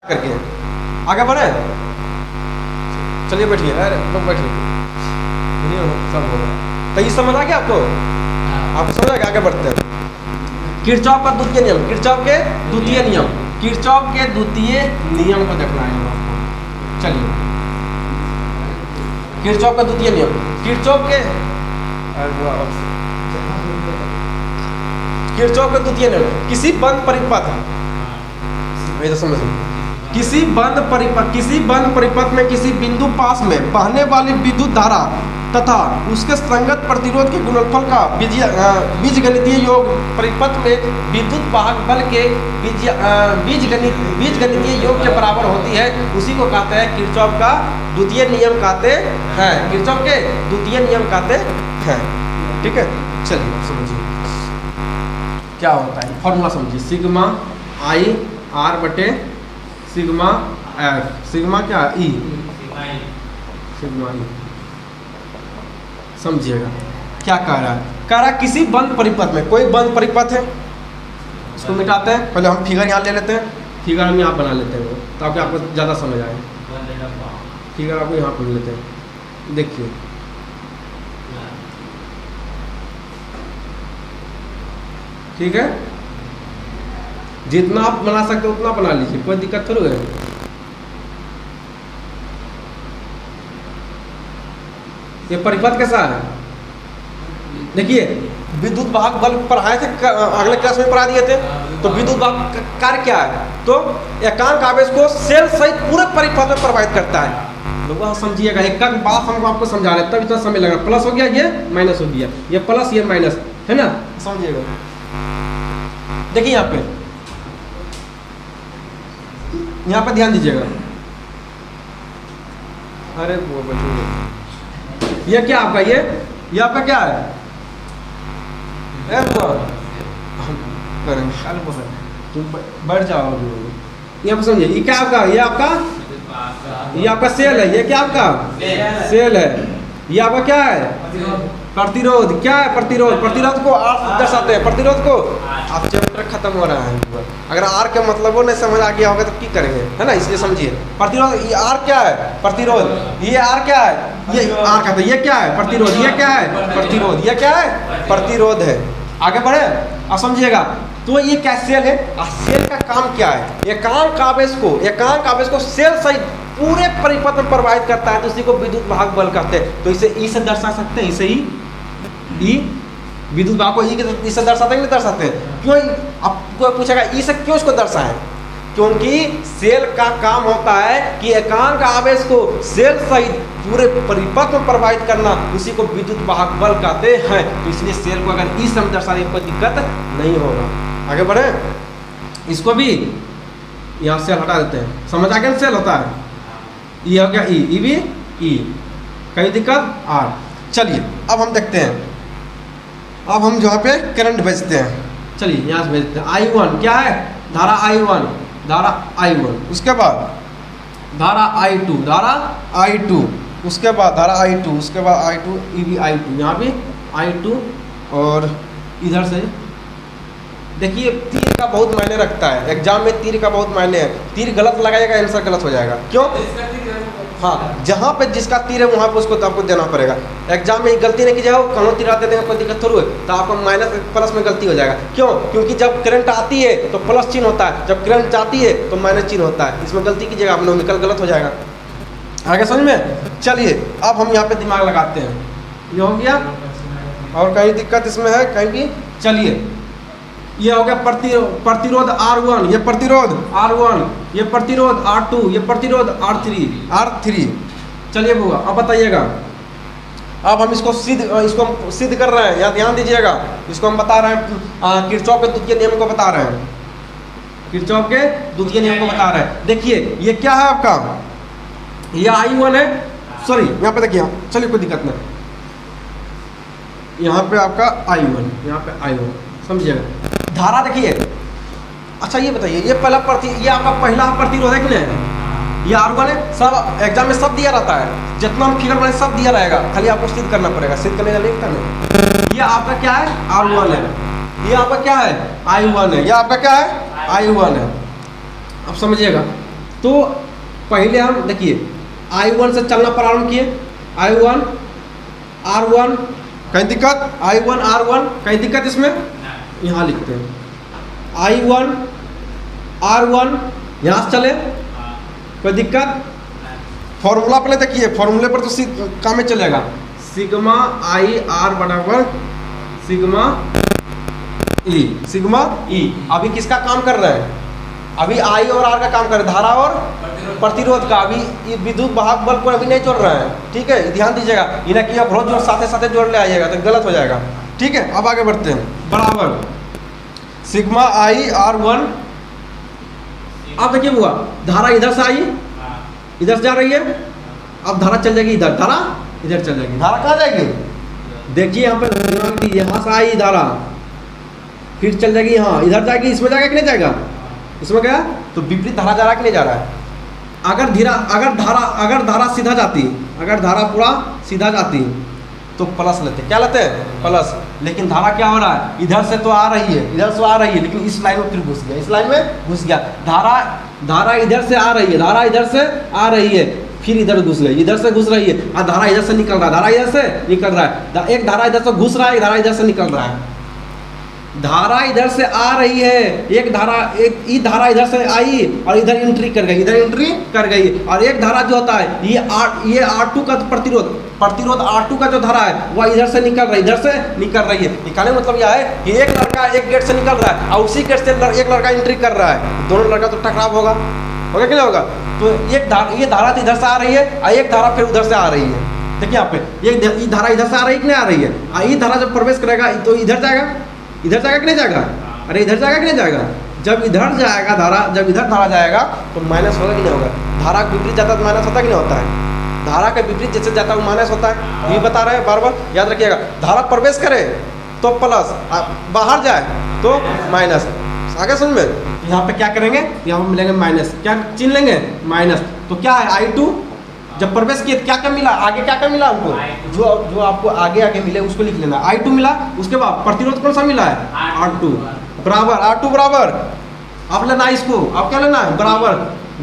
करके आगे बढ़े। चलिए बैठिए, अरे लोग बैठिए, सब हो गया। तो ये समझ आ गया आपको? आपको समझ आ गया? आगे बढ़ते हैं। किरचॉफ का द्वितीय नियम, किरचॉफ के द्वितीय नियम, किरचॉफ के द्वितीय नियम को देखना है आपको। चलिए, किरचॉफ का द्वितीय नियम, किरचॉफ के द्वितीय नियम, किसी बंद परिपथ, तो समझिए, किसी बंद परिपथ में किसी बिंदु पास में बहने वाली विद्युत धारा तथा उसके संगत प्रतिरोध के गुणनफल का बीजगणितीय योग परिपथ में विद्युत वाहक बल के बीजगणितीय योग के बराबर होती है, उसी को कहते हैं किरचॉफ का द्वितीय नियम कहते हैं, किरचॉफ के द्वितीय नियम कहते हैं। ठीक है, चलिए समझिए क्या होता है, फॉर्मूला समझिए। सिग्मा आई आर बटे सिग्मा एफ, सिग्मा क्या ई, सिग्मा ई। समझिएगा क्या कह रहा है, कह रहा है किसी बंद परिपथ में, कोई बंद परिपथ है, इसको मिटाते हैं। पहले हम फिगर यहाँ ले लेते हैं, फिगर हम यहाँ बना लेते हैं ताकि आपको ज़्यादा समझ आए। फिगर आपको यहाँ बना लेते हैं, देखिए ठीक है, जितना आप बना सकते हो उतना बना लीजिए, कोई दिक्कत थोड़ी है। ये परिपथ कैसा है, देखिए विद्युत वाहक बल पढ़ाए थे, अगले क्लास में पढ़ा दिए थे। तो विद्युत वाहक कार्य क्या है, तो एकांक आवेश को सेल सहित पूरे परिपथ में प्रभावित करता है। लोग समझिएगा, एक बात हम आपको समझा रहे, तब इतना समय लगा। प्लस हो गया, ये माइनस हो गया, ये प्लस ये माइनस है ना, समझिएगा। देखिए यहाँ पे ध्यान दीजिएगा। अरे वो बच्चों, ये क्या आपका, ये आपका क्या है, तुम बैठ जाओ। यहाँ पे समझिए, ये क्या आपका, ये आपका सेल है, ये क्या आपका सेल है, ये आपका क्या है प्रतिरोध, क्या है प्रतिरोध, प्रतिरोध को आर दर्शाते हैं, प्रतिरोध को। आप चैप्टर खत्म हो रहा है, अगर आर के मतलब वो नहीं समझ आ गया होगा तो क्या करेंगे, है ना, इसलिए समझिए। प्रतिरोध, ये आर क्या है प्रतिरोध, ये आर क्या है, ये आर का, तो ये क्या है प्रतिरोध, ये क्या है प्रतिरोध, ये क्या है प्रतिरोध है। आगे बढ़े, आप समझिएगा। तो ये क्या सेल है, सेल का काम क्या है, एकांक आवेश को सेल सहित पूरे परिपथ में प्रभावित करता है, तो इसी को विद्युत वाहक बल कहते हैं। तो इसे ई से दर्शा सकते हैं, इसे ई विद्युत वाहक को ई के इससे दर्शाते हैं, नहीं दर्शाते हैं? क्यों, आपको पूछेगा ई से क्यों इसको दर्शाएं, क्योंकि सेल का काम होता है कि एकांक आवेश को सेल सहित पूरे परिपथ में प्रभावित करना, उसी को विद्युत वाहक बल कहते हैं। तो इसलिए सेल को अगर ई से हम दर्शाने कोई दिक्कत नहीं होगा। आगे बढ़े, इसको भी यहाँ सेल हटा देते हैं, समझ आ गया सेल होता है, ई हो गया, ई भी ई, कई दिक्कत आर। चलिए अब हम देखते हैं, अब हम जहाँ पे करंट भेजते हैं, चलिए यहाँ से भेजते हैं। I1 क्या है, धारा I1, धारा I1, उसके बाद धारा I2, धारा I2, उसके बाद धारा I2, उसके बाद I2, ये भी I2, यहाँ भी I2, और इधर से देखिए तीर का बहुत मायने रखता है, एग्जाम में तीर का बहुत मायने है। तीर गलत लगाएगा, आंसर गलत हो जाएगा। क्यों, हाँ, जहाँ पे जिसका तीर है वहाँ पे उसको तो आपको देना पड़ेगा। एग्जाम में गलती नहीं की जाओ, कहीं तीर आते देंगे कोई दिक्कत थोड़ी है, तो आपको माइनस प्लस में गलती हो जाएगा। क्यों, क्योंकि जब करंट आती है तो प्लस चिन्ह होता है, जब करंट जाती है तो माइनस चिन्ह होता है। इसमें गलती कीजिएगा, आप नोमिकल गलत हो जाएगा। आगे समझ में। चलिए अब हम यहाँ पे दिमाग लगाते हैं, ये हो गया, और कहीं दिक्कत इसमें है कहीं भी। चलिए ये हो गया प्रतिरोध R1, ये प्रतिरोध R1, ये प्रतिरोध R2, ये प्रतिरोध R3। चलिए बुआ, अब बताइएगा, अब हम इसको सिद्ध कर रहे हैं, यहाँ ध्यान दीजिएगा। इसको हम बता रहे हैं, किरचॉफ के द्वितीय नियम को बता रहे हैं, किरचॉफ के द्वितीय नियम को बता रहे हैं। देखिए ये क्या है आपका, ये I1 है, सॉरी यहाँ पे देखिए, चलिए कोई दिक्कत नहीं, यहाँ पे आपका I1, यहाँ पे I1, समझिएगा। धारा देखिए, अच्छा ये बताइए, ये ये आपका पहला प्रतिरोध है कि नहीं, ये R1 है। सब एग्जाम में सब दिया रहता है, जितना हम फिगर बनाए सब दिया रहेगा, खाली आपको सिद्ध करना पड़ेगा, सिद्ध करने का लिखता नहीं। ये आपका क्या है R1 है, ये आपका क्या है I1 है, ये आपका क्या है I1 है। अब समझिएगा, तो पहले हम देखिए I1 से चलना प्रारंभ किए, I1 R1, कहीं दिक्कत? I1 R1 कहीं दिक्कत इसमें? यहाँ लिखते हैं I1 R1, यहाँ से चले, कोई दिक्कत? फॉर्मूला पहले देखिए, फॉर्मूले पर तो काम में चलेगा, सिग्मा आई आर बराबर सिग्मा ई। अभी किसका काम कर रहे हैं? अभी आई और आर का काम कर रहे हैं, धारा और प्रतिरोध का। अभी विद्युत वाहक बल को अभी नहीं जोड़ रहे हैं, ठीक है, ध्यान दीजिएगा, इन्हें कि बहुत जोर साथे साथे जोड़ ले आइएगा तो गलत हो जाएगा, ठीक है। अब आगे बढ़ते हैं, बराबर सिग्मा आई आर 1। अब देखिए हुआ, धारा इधर से आई, इधर से जा रही है, अब धारा चल जाएगी इधर, धारा इधर चल जाएगी। धारा कहाँ जाएगी? देखिए यहाँ पे, यहाँ से आई धारा, फिर चल जाएगी यहाँ, इधर जाएगी, इसमें जाएगा कि नहीं जाएगा? इसमें गया तो विपरीत धारा जा रहा है कि नहीं जा रहा है? अगर धारा सीधा जाती, अगर धारा पूरा सीधा जाती तो प्लस लेते, क्या लेते हैं? प्लस। लेकिन धारा क्या हो रहा है? इधर से तो आ रही है, इधर से आ रही है, लेकिन इस लाइन में फिर घुस गया, इस लाइन में घुस गया। धारा इधर से आ रही है, धारा इधर से आ रही है, फिर इधर घुस गई, इधर से घुस रही है, और धारा इधर से निकल रहा है, धारा इधर से निकल रहा है। एक धारा इधर से घुस रहा है, एक धारा इधर से निकल रहा है। धारा इधर से आ रही है, एक धारा इधर से आई और इधर एंट्री कर गई, इधर एंट्री कर गई। और एक धारा जो होता है ये R2 का प्रतिरोध R2 का जो धारा है वह इधर से निकल रही है, इधर से निकल रही है। निकालने का मतलब यह है कि एक लड़का एक गेट से निकल रहा है और उसी गेट से एक लड़का एंट्री कर रहा है, दोनों लड़का तो टकराव होगा कि नहीं होगा? तो ये धारा तो इधर से आ रही है और एक धारा फिर उधर से आ रही है। देखिए यहाँ पे ये धारा इधर से आ रही है कि नहीं आ रही है? और ये धारा जब प्रवेश करेगा तो इधर जाएगा कि नहीं जाएगा? अरे इधर जाएगा कि नहीं जाएगा? जब इधर जाएगा धारा, जब इधर धारा जाएगा तो माइनस होगा कि नहीं होगा? धारा के विपरीत जाता है तो माइनस होता कि नहीं होता है? धारा के विपरीत जैसे जाता है वो माइनस होता है, ये बता रहे हैं, बार बार याद रखिएगा। धारा प्रवेश करे तो प्लस, बाहर जाए तो माइनस। आगे समझ में? यहाँ पे क्या करेंगे? यहाँ पे मिलेंगे माइनस, क्या चिन्ह लेंगे? माइनस। तो क्या है I2 जब प्रवेश किए क्या क्या मिला? आगे क्या क्या मिला हमको? जो आपको आगे मिले उसको लिख लेना। I2 मिला, उसके बाद प्रतिरोध कौन सा मिला है? R2 बराबर आप लेना इसको, आप क्या लेना है?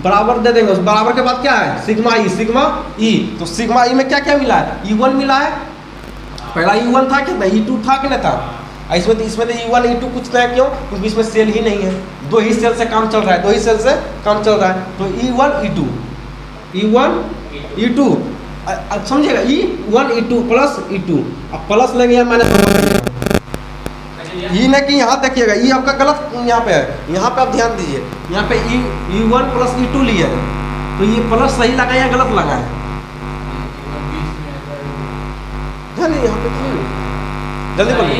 बराबर दे देंगे। उस बराबर के बाद क्या है? सिग्मा ई। तो सिग्मा ई में क्या क्या मिला है? E1 मिला है, पहला E1 था कितना? E2 था कि नहीं था? इसमें तो E1 E2 कुछ नहीं है, क्यों? क्योंकि इसमें सेल ही नहीं है, दो ही सेल से काम चल रहा है, तो E1 E2 समझिएगा, E1 E2 प्लस E2, अब प्लस लेंगे या माइनस? ये नहीं कि यहाँ देखिएगा, ये आपका गलत यहाँ पे है, यहाँ पे आप ध्यान दीजिए, यहाँ पे E1 प्लस E2 लिया है, तो ये प्लस सही लगा या गलत लगा है? नहीं, यहाँ पे क्यों? जल्दी बोलिए।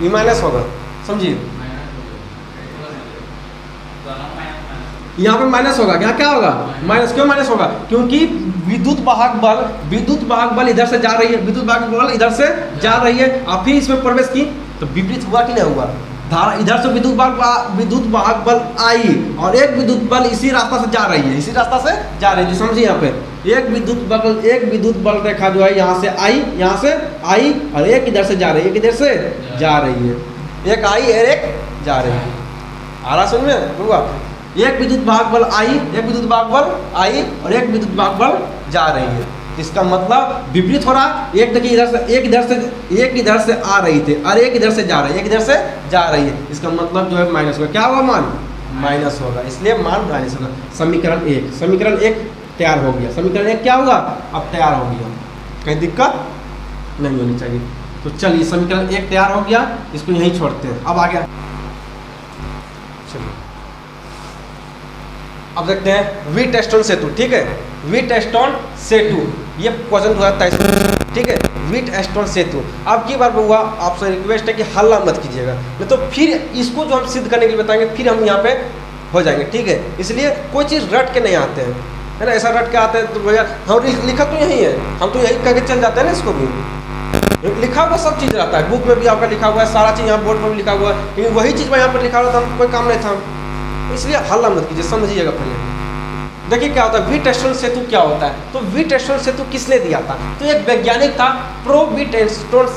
ये माइनस होगा, समझिए, यहाँ पे माइनस होगा। यहाँ क्या होगा? माइनस। क्यों माइनस होगा? क्योंकि विद्युत वाहक बल इधर से जा रही है, और फिर इसमें प्रवेश की तो विपरीत हुआ कि नहीं हुआ? धारा इधर से विद्युत वाहक बल आई और एक विद्युत बल इसी रास्ता से जा रही है, जो समझिए यहाँ पे एक विद्युत बल रेखा जो है यहाँ से आई और एक इधर से जा रही है, एक आई और एक जा रही है। आ रहा समझ में? होगा एक विद्युत वाहक बल आई और एक विद्युत वाहक बल जा रही है। इसका मतलब विपरीत हो रहा है। एक देखिए एक इधर से आ रही थी और एक इधर से जा रही है, इसका मतलब जो है माइनस होगा। क्या होगा? मान माइनस होगा, इसलिए मान माइनस होगा। समीकरण एक तैयार हो गया। समीकरण एक क्या होगा? अब तैयार हो गया, कहीं दिक्कत नहीं होनी चाहिए। तो चलिए समीकरण एक तैयार हो गया, इसको यहीं छोड़ते हैं। अब आगे चलिए अब देखते हैं वीटस्टोन सेतु। ठीक है, वीटस्टोन सेतु, ये क्वेश्चन 2023, ठीक है। वीटस्टोन सेतु अब की बार हुआ, आपसे रिक्वेस्ट है कि हल्ला मत कीजिएगा, नहीं तो फिर इसको जो हम सिद्ध करने के लिए बताएंगे फिर हम यहाँ पे हो जाएंगे, ठीक है। इसलिए कोई चीज़ रट के नहीं आते हैं, है ना। ऐसा रट के आते हैं तो भैया हम लिखा तो यही है, हम तो यही करके चल जाते हैं ना। इसको भी लिखा हुआ सब चीज़ रहता है, बुक में भी आपका लिखा हुआ है, सारा चीज़ यहाँ बोर्ड पर भी लिखा हुआ है, लेकिन वही चीज़ मैं यहाँ पर लिखा हुआ था, कोई काम नहीं था। इसलिए हल्ला मत कीजिए, समझिएगा पहले। देखिए क्या होता है वीटस्टोन सेतु, क्या होता है। तो वीटस्टोन सेतु किसने दिया था? तो एक वैज्ञानिक था, प्रो वीटस्टोन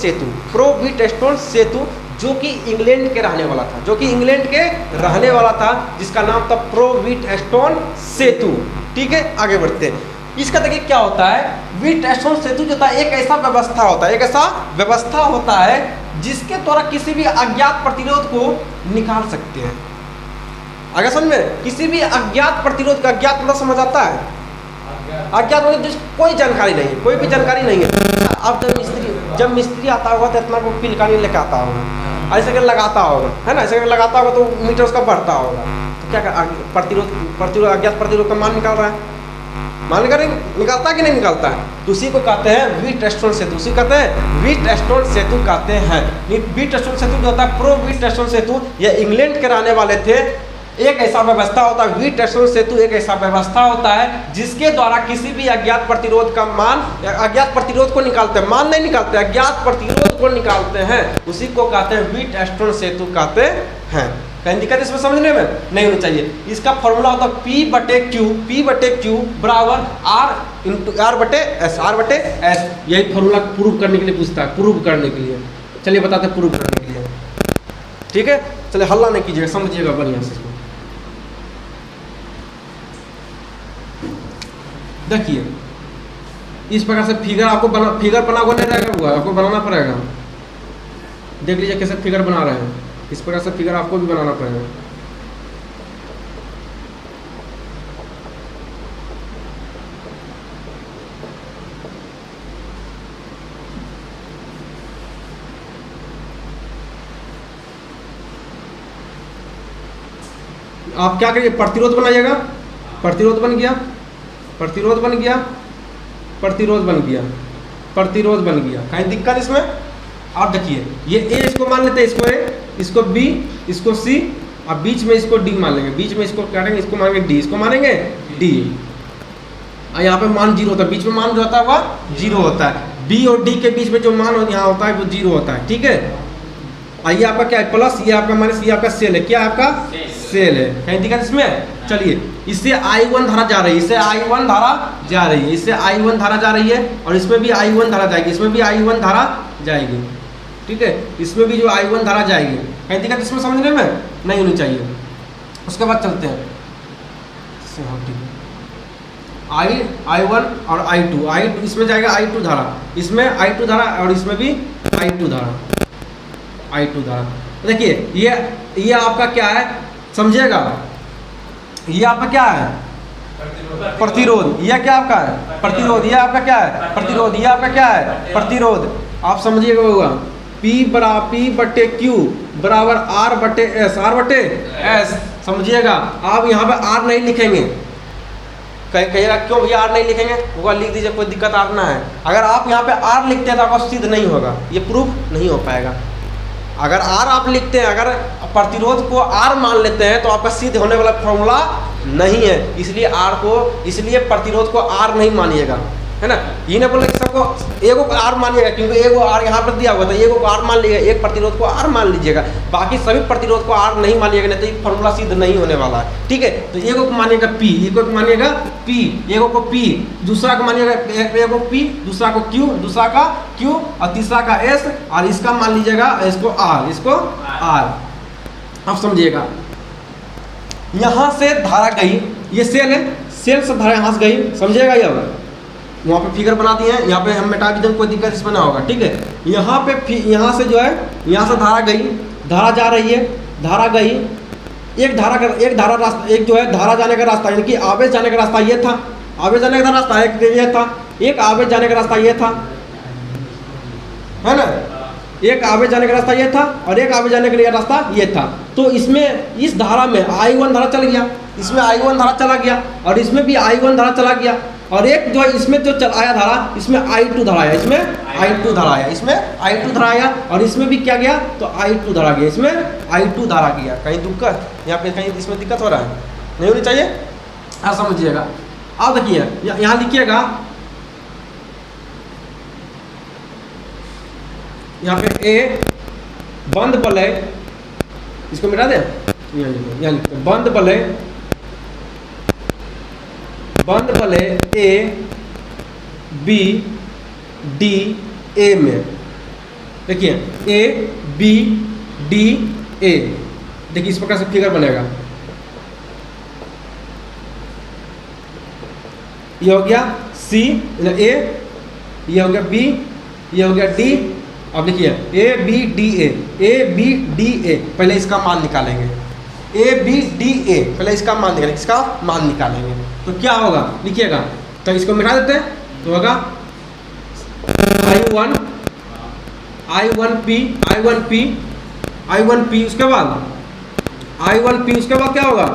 सेतु जो कि इंग्लैंड के रहने वाला था, जो कि इंग्लैंड के रहने वाला था, जिसका नाम था प्रो व्हीटस्टोन सेतु। ठीक है, आगे बढ़ते हैं। इसका देखिए क्या होता है, व्हीटस्टोन सेतु जो था एक ऐसा व्यवस्था होता है, एक ऐसा व्यवस्था होता है जिसके द्वारा किसी भी अज्ञात प्रतिरोध को निकाल सकते हैं। आगे समझ में, किसी भी अज्ञात प्रतिरोध का, अज्ञात मतलब समझ आता है, अज्ञात मतलब जिस कोई जानकारी नहीं है, कोई भी जानकारी नहीं है। अब जब मिस्त्री आता होगा तो इतना को पिलकानी लेकर आता होगा, ऐसे करके लगाता होगा, है ना, ऐसे करके लगाता होगा तो मीटर उसका बढ़ता होगा, तो क्या प्रतिरोध अज्ञात प्रतिरोध का मान निकाल रहा है, मान कर निकालता है कि नहीं निकालता है, तो उसी को कहते हैं व्हीटस्टोन सेतु, उसी कहते हैं व्हीटस्टोन सेतु कहते हैं। व्हीटस्टोन सेतु जो होता है, प्रो व्हीटस्टोन सेतु, ये इंग्लैंड के रहने वाले थे। एक ऐसा व्यवस्था होता है, व्हीटस्टोन सेतु एक ऐसा व्यवस्था होता है जिसके द्वारा किसी भी अज्ञात प्रतिरोध का मान, अज्ञात प्रतिरोध को निकालते हैं, मान नहीं निकालते, अज्ञात प्रतिरोध को निकालते हैं, उसी को कहते हैं व्हीटस्टोन सेतु कहते हैं। कहीं दिक्कत इसमें समझने में नहीं होनी चाहिए। इसका फॉर्मूला होता है P/Q बराबर R/S, यही फॉर्मूला प्रूव करने के लिए पूछता है, प्रूव करने के लिए। चलिए बताते हैं प्रूव करने के लिए। ठीक है, चलिए हल्ला नहीं कीजिएगा, समझिएगा बढ़िया से। देखिए इस प्रकार से फिगर आपको फिगर बना हुआ नहीं रहेगा, हुआ आपको बनाना पड़ेगा। देख लीजिए कैसे फिगर बना रहे हैं, इस प्रकार से फिगर आपको भी बनाना पड़ेगा। आप क्या करिए, प्रतिरोध बनाइएगा, प्रतिरोध बन गया, प्रतिरोध बन गया, प्रतिरोध बन गया, प्रतिरोध बन गया। कहीं दिक्कत इसमें? आप देखिए ये ए इसको मान लेते हैं, इसको ए, इसको बी, इसको सी, और बीच में इसको डी मान लेंगे, बीच में इसको काटेंगे, इसको मानेंगे डी, इसको मानेंगे डी। और यहाँ पे मान जीरो होता है, बीच में मान जो होता है वह जीरो होता है। बी और डी के बीच में जो मान यहाँ होता है वो जीरो होता है। ठीक है, और ये आपका क्या है, प्लस, ये आपका माइनस, ये आपका सेल है, क्या है आपका सेल है। कहीं दिक्कत इसमें? चलिए इससे I1 धारा जा रही है, इससे I1 धारा जा रही है, इससे I1 धारा जा रही है, और इसमें भी I1 धारा जाएगी, इसमें भी I1 धारा जाएगी। ठीक है, इसमें भी जो I1 धारा जाएगी। कहीं दिक्कत इसमें समझने में नहीं होनी चाहिए। उसके बाद चलते हैं I1 और I2 इसमें जाएगा I2 धारा, इसमें I2 धारा, और इसमें भी I2 धारा। देखिए ये आपका क्या है, समझिएगा, ये आपका क्या है, प्रतिरोध। ये क्या आपका है, प्रतिरोध। ये आपका क्या है, प्रतिरोध। ये आपका क्या है, प्रतिरोध। आप समझिएगा होगा P/Q बराबर R/S, समझिएगा। आप यहाँ पे R नहीं लिखेंगे, कहिएगा क्यों भैया R नहीं लिखेंगे, वो लिख दीजिए, कोई दिक्कत R ना है। अगर आप यहाँ पे R लिखते हैं तो आपका सिद्ध नहीं होगा, ये प्रूफ नहीं हो पाएगा। अगर R आप लिखते हैं, अगर प्रतिरोध को R मान लेते हैं तो आपका सिद्ध होने वाला फॉर्मूला नहीं है, इसलिए प्रतिरोध को R नहीं मानिएगा, है ना। ये नहीं बोले कि सबको एगो को R मानिएगा, क्योंकि एगो R यहाँ पर दिया हुआ था, एगो को R मान लीजिएगा, एक प्रतिरोध को R मान लीजिएगा, बाकी सभी प्रतिरोध को R नहीं मानिएगा, नहीं तो ये फॉर्मूला सिद्ध नहीं होने वाला है। ठीक है, तो एगो को मानिएगा P, एगो को मानिएगा P, एगो को P, दूसरा को मानिएगा, एगो P, दूसरा को Q, दूसरा का Q, और तीसरा का S, और इसका मान लीजिएगा इसको R, इसको R। आप समझिएगा, यहाँ से धारा गई, ये सेल है, सेल से धारा यहाँ से गई, समझिएगा। ये वहाँ पे फिगर बना दिए हैं, यहाँ पे हम मिटा दीजिए, कोई दिक्कत इसमें ना होगा। ठीक है, यहाँ पे यहाँ से जो है, यहाँ से धारा गई, धारा जा रही है, धारा गई, एक धारा रास्ता, एक जो है धारा जाने का रास्ता, यानी कि आवेश जाने का रास्ता ये था, आवेश जाने का रास्ता एक ये था, एक आवेश जाने का रास्ता ये था, है ना, एक आवेश जाने का रास्ता ये था, और एक आवेश जाने के लिए रास्ता ये था। तो इसमें इस धारा में I1 धारा चल गया, इसमें I1 धारा चला गया, और इसमें भी I1 धारा चला गया, और एक जो इसमें जो चल आया धारा, इसमें I2 धारा आया, इसमें I2 धारा आया, इसमें I2 धारा आया, और इसमें भी क्या गया, तो I2 धारा गया, इसमें I2 धारा गया। कहीं दिक्कत यहाँ पे, कहीं इसमें दिक्कत हो रहा है, नहीं होनी चाहिए, आप समझिएगा। अब देखिए यहाँ लिखिएगा, यहाँ पे ए बंद वलय, इसको मिटा दें, यहाँ लिखते हैं बंद वलय ए बी डी ए में। देखिए ए बी डी ए। देखिए इस प्रकार से फिगर बनेगा। ये हो गया सी ए, ये हो गया बी, ये हो गया डी। अब देखिए A B D A, A B D A, पहले इसका मान निकालेंगे। ए बी डी ए, पहले इसका मान निकालेंगे, इसका मान निकालेंगे तो क्या होगा लिखिएगा। तो इसको मिटा देते हैं तो होगा I1P, उसके बाद I1P, उसके बाद क्या होगा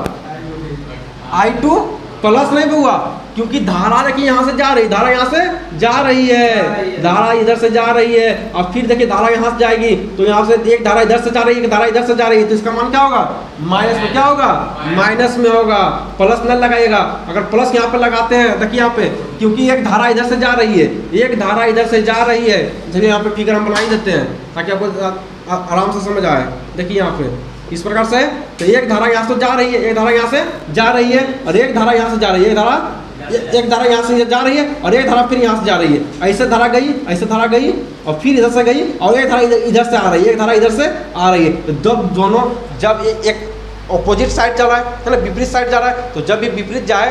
I2 प्लस नहीं भी हुआ क्योंकि धारा देखिए यहाँ से जा रही, धारा यहाँ से जा रही है, धारा इधर से जा रही है। अब फिर देखिए धारा यहाँ से जाएगी तो यहाँ से एक धारा इधर से जा रही है, एक धारा इधर से जा रही है, तो इसका मान क्या होगा माइनस में, क्या होगा माइनस में होगा। प्लस न लगाइएगा, अगर प्लस यहाँ पे लगाते हैं देखिए यहाँ पे, क्योंकि एक धारा इधर से जा रही है, एक धारा इधर से जा रही है। चलिए यहाँ पे फिगर हम बना ही देते हैं ताकि आपको आराम से समझ आए। देखिए यहाँ पे इस प्रकार से, तो एक धारा यहाँ से जा रही है, एक धारा यहाँ से जा रही है, और एक धारा यहाँ से जा रही है, एक धारा यहाँ से जा रही है, और एक धारा फिर यहाँ से जा रही है। ऐसे धारा गई, ऐसे धारा गई, और फिर इधर से गई, और एक धारा इधर से आ रही है, एक धारा इधर से आ रही है। तो जब दोनों, जब एक ऑपोजिट साइड चल रहा है ना, विपरीत साइड जा रहा है, तो जब भी विपरीत जाए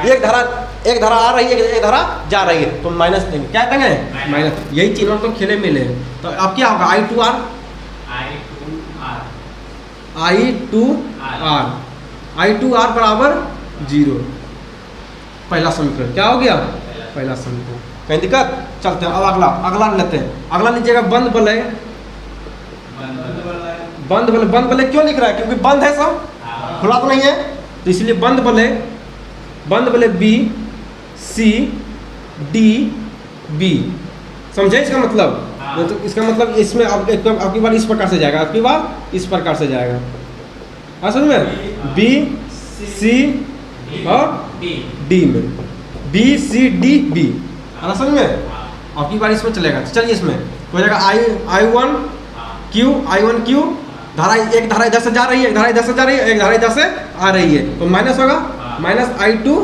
एक धारा आ रही है, एक धारा जा रही है, तो माइनस देंगे। क्या देंगे माइनस। यही तीनों तो खेले मिले। तो अब क्या होगा I2R बराबर 0। पहला समीकरण क्या हो गया, पहला समीकरण। कहीं दिक्कत, चलते हैं अब अगला लेते हैं। अगला लीजिएगा बंद वलय। बंद वलय क्यों लिख रहा है, क्योंकि बंद है, सब खुला तो नहीं है, तो इसलिए बंद वलय बी सी डी बी। समझे इसका मतलब? तो इसका मतलब इसमें आपकी बार इस प्रकार से जाएगा, आपकी बार इस प्रकार से जाएगा। समझ में, बी सी और डी में, बी सी डी बी, है ना समझ में। आपकी बार इसमें चलेगा। तो चलिए इसमें हो जाएगा I1 Q, धारा एक धारा इधर से जा रही है, एक धारा इधर से जा रही है, एक धारा इधर से आ रही है, तो माइनस होगा, माइनस I2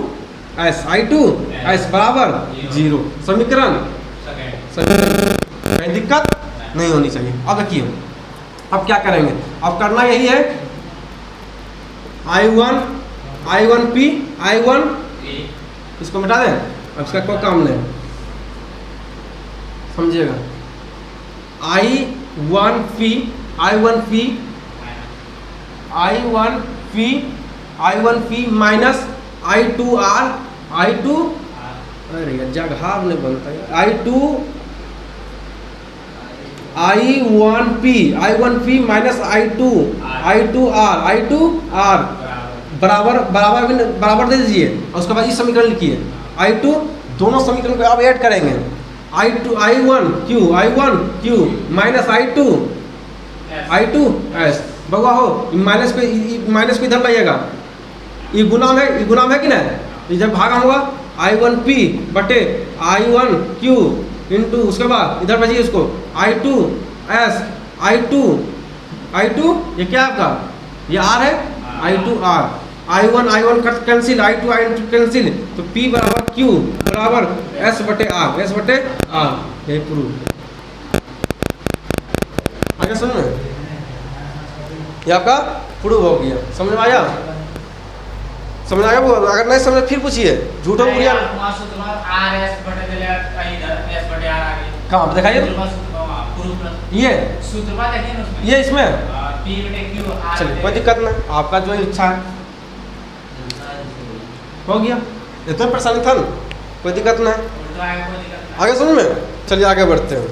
S बराबर 0। समीकरण कहीं दिक्कत नहीं होनी चाहिए। अब देखिए अब क्या करेंगे, अब करना यही है I1P, इसको मिटा दें। अब इसका कोई काम नहीं, समझिएगा। I1P माइनस I2R, अरे जगह नहीं बनता है। I1P माइनस I2R बराबर दे दीजिए, और उसके बाद इस समीकरण लिखिए। I2, दोनों समीकरण को आप ऐड करेंगे। I1 Q minus I2 S। बगवा हो, माइनस पे इधर लाइएगा, ये गुणाम है कि नहीं, इधर भागा होगा I1P बटे I1Q इंटू, उसके बाद इधर बचिए इसको I2 S, I2 ये क्या आपका, ये R है, I2R, I1 cancel, I2 cancel, तो P बराबर Q बराबर S बटे R, यही प्रूफ। आगे सुन, ये आपका प्रूफ हो गया। समझ में आया? समझ आया? वो अगर नहीं समझ फिर पूछिए, झूठो बुढ़िया कहाँ दिखाइए, ये इसमें चलिए कोई दिक्कत नहीं, आपका जो इच्छा है हो गया। इतना परेशानी था ना, कोई दिक्कत नहीं। आगे समझ में, चलिए आगे बढ़ते हैं।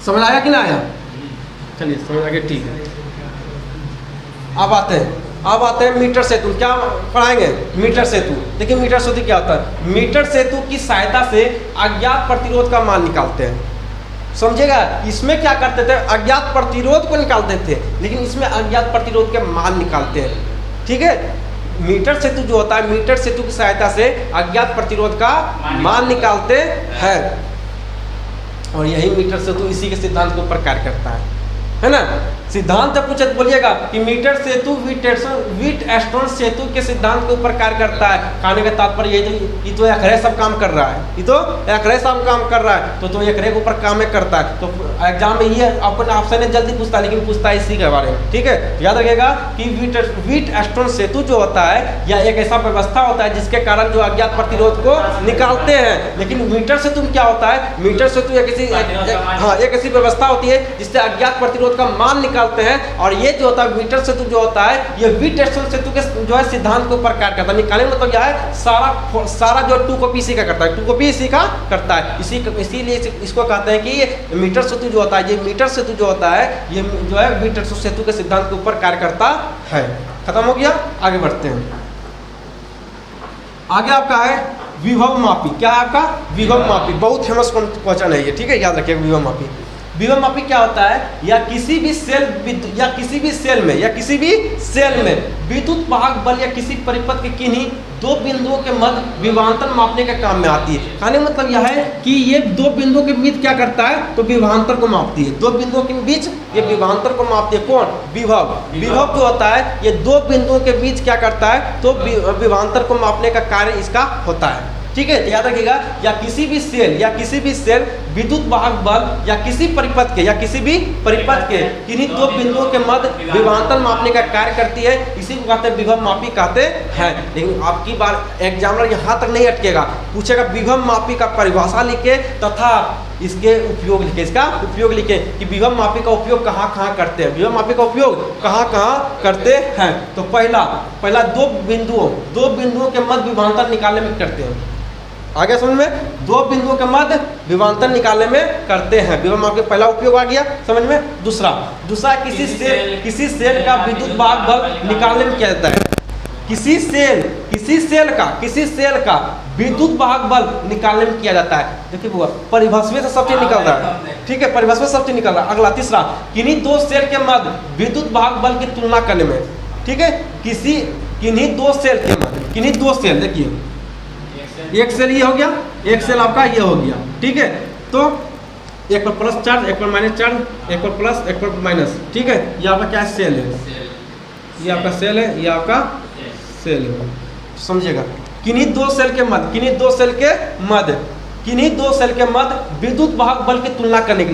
समझ आया कि ना आया? चलिए समझ आ गया, ठीक है। अब आते हैं मीटर सेतु। क्या पढ़ाएंगे? मीटर सेतु। देखिए मीटर सेतु क्या होता है, मीटर सेतु की सहायता से अज्ञात प्रतिरोध का मान निकालते हैं। समझेगा, इसमें क्या करते थे, अज्ञात प्रतिरोध को निकालते थे, लेकिन इसमें अज्ञात प्रतिरोध के मान निकालते हैं। ठीक है, मीटर सेतु जो होता है, मीटर सेतु की सहायता से अज्ञात प्रतिरोध का मान निकालते हैं, और यही मीटर सेतु इसी के सिद्धांत के ऊपर कार्य करता है ना। सिद्धांत जब पूछे तो बोलिएगा कि मीटर सेतु व्हीटस्टोन सेतु के सिद्धांत के ऊपर कार्य करता है। कहने का तात्पर्य ये तो एकरे सब काम कर रहा है, ये तो एकरे सब काम कर रहा है, तो एकरे के ऊपर काम करता है। तो एग्जाम में ये अपन ऑप्शन है जल्दी पूछता है, लेकिन पूछता है इसी के बारे में। ठीक है, याद रखिएगा कि व्हीटस्टोन सेतु जो होता है यह एक ऐसा व्यवस्था होता है जिसके कारण जो अज्ञात प्रतिरोध को निकालते हैं। लेकिन मीटर सेतु क्या होता है? मीटर सेतु एक ऐसी व्यवस्था होती है जिससे अज्ञात प्रतिरोध का मान निकालते हैं। और ये जो होता है मीटर सेतु जो होता है ये व्हीटस्टोन सेतु के जो है सिद्धांत के ऊपर कार्य करता है। निकालने मतलब यह है सारा जो 2 कॉपी इसी का करता है, 2 कॉपी इसी का करता है। इसीलिए इसको कहते हैं कि ये मीटर सेतु जो होता है, ये मीटर सेतु जो होता है ये जो है व्हीटस्टोन सेतु के सिद्धांत के ऊपर कार्य करता है। खत्म हो गया, आगे बढ़ते हैं। आगे आपका है विभव मापी। क्या है आपका? विभव मापी। बहुत फेमस क्वेश्चन है ये, ठीक है, याद रखिएगा। विभव मापी, विभव मापी क्या होता है? या किसी भी सेल में विद्युत वाहक बल या किसी परिपथ के किन्हीं 2 बिंदुओं के मध्य विभवांतर मापने के काम में आती है। कहने मतलब यह है कि ये 2 बिंदुओं के बीच क्या करता है? तो विभवांतर को मापती है। 2 बिंदुओं के बीच ये विभवांतर को मापती है। कौन? विभव। विभव जो होता है ये 2 बिंदुओं के बीच क्या करता है? तो विभवांतर को मापने का कार्य इसका होता है। ठीक है, याद रखिएगा। या किसी भी सेल विद्युत वाहक बल या किसी परिपथ के किन्हीं 2 बिंदुओं के मध्य विभवांतर मापने का कार्य करती है। इसी को कहते हैं विभव मापी कहते हैं। लेकिन आपकी बार एग्जामिनर यहाँ तक नहीं अटकेगा, पूछेगा विभव मापी का परिभाषा लिखे तथा इसके उपयोग लिखे। इसका उपयोग लिखे कि विभव मापी का उपयोग कहाँ करते हैं, विभव मापी का उपयोग कहाँ करते हैं। तो पहला 2 बिंदुओं के मध्य विभवांतर निकालने में करते हैं। आगे समझ में, 2 बिंदुओं के मध्य विभवांतर निकालने में करते हैं। विभव मापी का पहला उपयोग आ गया समझ में। दूसरा किसी सेल का विद्युत वाहक बल निकालने में किया जाता है। किसी सेल का विद्युत वाहक बल निकालने में किया जाता है। देखिए बुआ, परिभाषा से सब चीज निकल रहा है। ठीक है, परिभाषा से सब चीज निकल रहा है। अगला तीसरा, किन्हीं 2 सेल के मध्य विद्युत वाहक बल की तुलना करने में। ठीक है, किन्हीं 2 सेल, देखिए एक सेल ये हो गया, एक सेल आपका ये हो गया। ठीक है, तो एक पर प्लस चार्ज, एक पर माइनस चार्ज, एक पर प्लस, एक पर माइनस। ठीक है, ये आपका क्या सेल है? ये आपका सेल है, ये आपका सेल है। समझिएगा, किन्हीं दो सेल के मध्य विद्युत वाहक बल की तुलना करने के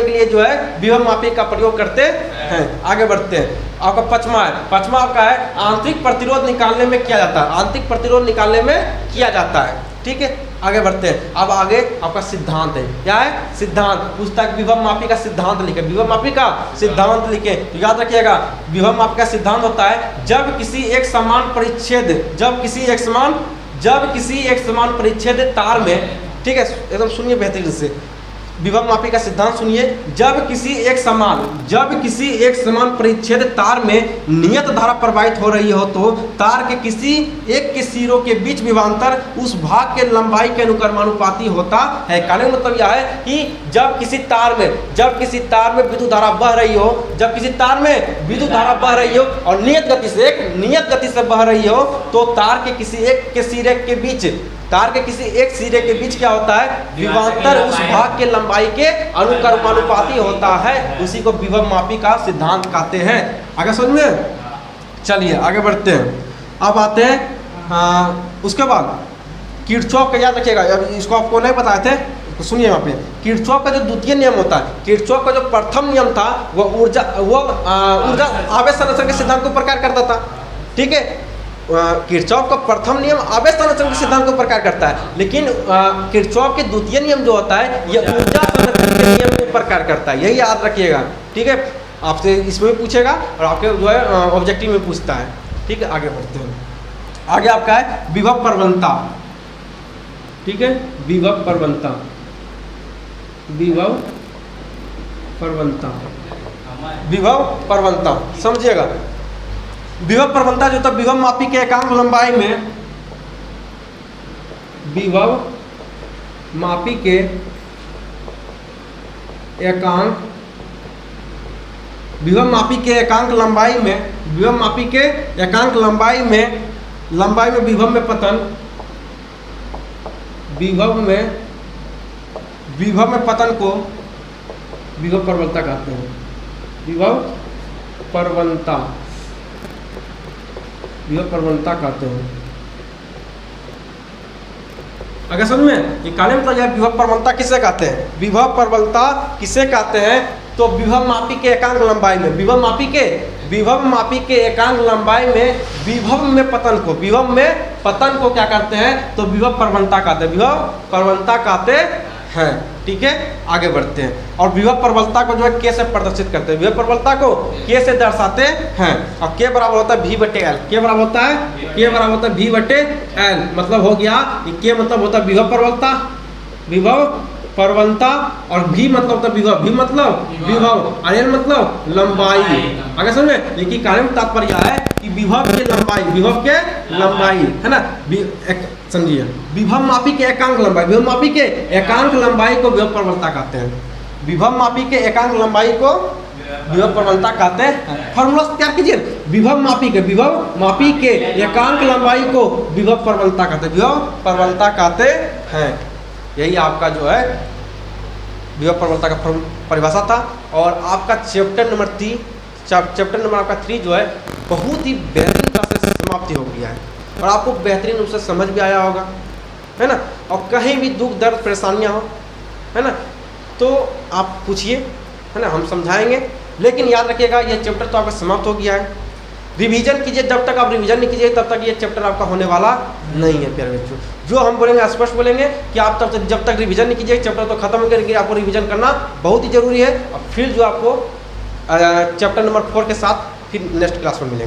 लिए जो है विभव मापी का प्रयोग करते हैं। आगे बढ़ते हैं। आपका पचमा आपका है आंतरिक प्रतिरोध निकालने में किया जाता है। ठीक है, आगे बढ़ते हैं। अब आगे आपका सिद्धांत है। क्या है? सिद्धांत। पुस्तक विभव मापी का सिद्धांत लिखे, विभव मापी का सिद्धांत लिखे। तो याद रखिएगा, विभव मापी का सिद्धांत होता है जब किसी एक समान परिच्छेद तार में, ठीक है, एकदम सुनिए बेहतरीन से, विभव मापी का सिद्धांत सुनिए। जब किसी एक समान परिच्छेद तार में नियत धारा प्रवाहित हो रही हो तो तार के किसी एक के सिरों के बीच विभवांतर उस भाग के लंबाई के अनुक्रमानुपाती होता है। कहने का मतलब यह है कि जब किसी तार में विद्युत धारा बह रही हो और नियत गति से बह रही हो तो तार के किसी एक सिरे के बीच क्या होता है? विभवांतर उस भाग के लंबाई के अनुक्रमानुपाती होता है। उसी को विभव मापी का सिद्धांत कहते हैं। आगे समझ में? चलिए आगे बढ़ते हैं। अब आते हैं उसके बाद किरचॉफ का, याद रखिएगा, अब इसको आपको नहीं बताए थे तो सुनिए यहाँ पे। किरचॉफ का जो द्वितीय नियम होता है, किरचॉफ का जो प्रथम नियम था वो ऊर्जा आवेश संरक्षण के सिद्धांत को प्रकार करता था। ठीक है, किरचॉफ का प्रथम नियम आवेश संरक्षण के सिद्धांत को प्रकार करता है, लेकिन किरचॉफ के द्वितीय नियम जो होता है ये ऊर्जा संरक्षण के नियम को प्रकार करता है। यही याद रखिएगा। ठीक है, आपसे इसमें भी पूछेगा और आपके जो है ऑब्जेक्टिव में पूछता है। ठीक है, आगे बढ़ते हैं। आगे आपका है विभव प्रवणता। ठीक है, विभव प्रवणता समझिएगा। विभव प्रवणता जो था विभव मापी के एकांक लंबाई में, विभव मापी के एकांक लंबाई में विभव में पतन को विभव प्रवणता कहते हैं। विभव प्रवणता, विभव प्रवणता कहते हैं। अगर समझ में ये काले मतलब यह विभव प्रवणता किसे कहते हैं? विभव प्रवणता किसे कहते हैं? तो विभव मापी के एकांक लंबाई में, विभव मापी के एकांक लंबाई में विभव में पतन को, विभव में पतन को क्या करते हैं? तो विभव प्रवणता कहते हैं, विभव प्रवणता कहते हैं। ठीक है, आगे बढ़ते हैं। और विभव प्रबलता को जो है के से प्रदर्शित करते हैं, विभव प्रबलता को के से दर्शाते हैं। और के बराबर होता है V/L, के बराबर होता है के बराबर होता है V/L, मतलब हो गया के मतलब होता है विभव प्रबलता, विभव प्रवणता, और V मतलब होता है विभव, V मतलब विभव, और L मतलब लंबाई। अगर समझे देखिए कार्य में तात्पर्य है कि विभव के लंबाई, विभव के लंबाई है ना, समझिए विभव मापी के एकांक लंबाई, विभव मापी के एकांक लंबाई को विभव प्रबलता कहते हैं, विभव मापी के एकांक लंबाई को विभव प्रबलता कहते हैं। फॉर्मूला तैयार कीजिए, विभव मापी के एकांक लंबाई को विभव प्रबलता कहते हैं, विभव प्रबलता कहते हैं। यही आपका जो है विभव प्रबलता का परिभाषा था। और आपका चैप्टर नंबर 3 जो है बहुत ही बेहतरीन तरह से समाप्ति हो गया है और आपको बेहतरीन रूप से समझ भी आया होगा, है ना। और कहीं भी दुख दर्द परेशानियां हो, है ना, तो आप पूछिए, है ना, हम समझाएंगे। लेकिन याद रखिएगा ये चैप्टर तो आपका समाप्त हो गया है। रिवीजन कीजिए, जब तक आप रिवीजन नहीं कीजिए तब तक ये चैप्टर आपका होने वाला नहीं है प्यारे बच्चों। जो हम बोलेंगे स्पष्ट बोलेंगे कि आप जब तक रिवीजन नहीं कीजिए चैप्टर तो खत्म हो गया, आपको रिवीजन करना बहुत ही जरूरी है। और फिर जो आपको चैप्टर नंबर 4 के साथ फिर नेक्स्ट क्लास में मिलेंगे।